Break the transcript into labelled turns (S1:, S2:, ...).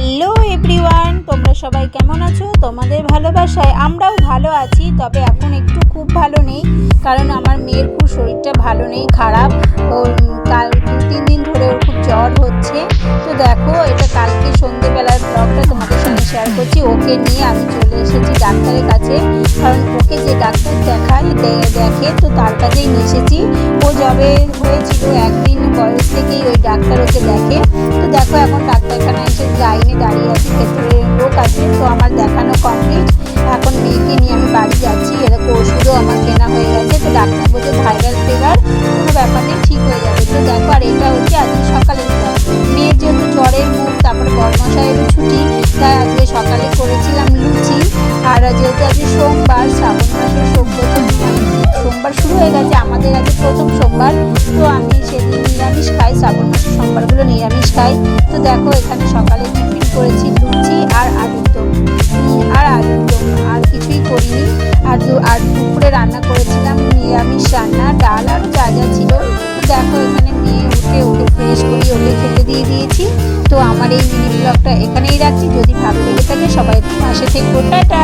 S1: Hello everyone, তোমরা সবাই কেমন আছো? তোমাদের ভালোবাসায় আমরাও ভালো আছি। তবে এখন একটু খুব ভালো নেই, কারণ আমার মেয়ের খুব শরীরটা ভালো নেই, খারাপ। ওর কাল 2-3 দিন ধরে ওর খুব জ্বর হচ্ছে। তো দেখো, এটা কালকে সন্ধ্যেবেলার ব্লগটা তোমাদের সঙ্গে শেয়ার করছি। ওকে নিয়ে আমি চলে এসেছি ডাক্তারের কাছে, কারণ ওকে যে ডাক্তার দেখে তো তার কাছেই নিয়ে এসেছি। ও যবে হয়েছিল 1 দিন বয়স থেকেই ওই ডাক্তার ওকে দেখে। তো দেখো, এখন ডাক্তারখানা এসে লাইনে দাঁড়িয়ে আছি, ভেতরে লোক আছে। তো আমার দেখানো কমপ্লিট, এখন মেয়েকে নিয়ে আমি বাড়ি যাচ্ছি। এরকম ওষুধও আমার কেনা হয়ে গেছে। তো ডাক্তার বলছে ভাইরাল ফিভার, কোনো ব্যাপার নেই, ঠিক হয়ে যাবে। তো দেখো, আর এটা হচ্ছে আজকে সকালের ব্লগ। মেয়ের যেহেতু জ্বরের মুখ, তারপরে বড়মশাইয়েরও ছুটি, তাই আজকে সকালে করেছিলাম লুচি। আর যেহেতু আজকে সোমবার, শ্রাবণ মাসের সোমবার শুরু হয়ে গেছে, আমাদের আজকে প্রথম সোমবার। তো আমি সেদিন নিরামিষ খাই, শ্রাবণ মাসের সোমবারগুলো নিরামিষ খাই। তো দেখো, এখানে সকালে টিফিন করেছি লুচি আর আলুর দম, আর কিছুই করিনি। আর দুপুরে রান্না করেছিলাম নিরামিষ রান্না, ডাল আর যা যা ছিল। তো দেখো, এখানে মেয়ে ওকে ফ্রেশ করি, ওকে খেতে দিয়ে দিয়েছি। তো আমার এই মিনি ব্লগটা এখানেই রাখছি। যদি ভালো লেগে থাকে সবাই একটু পাশে থেকে টাটা।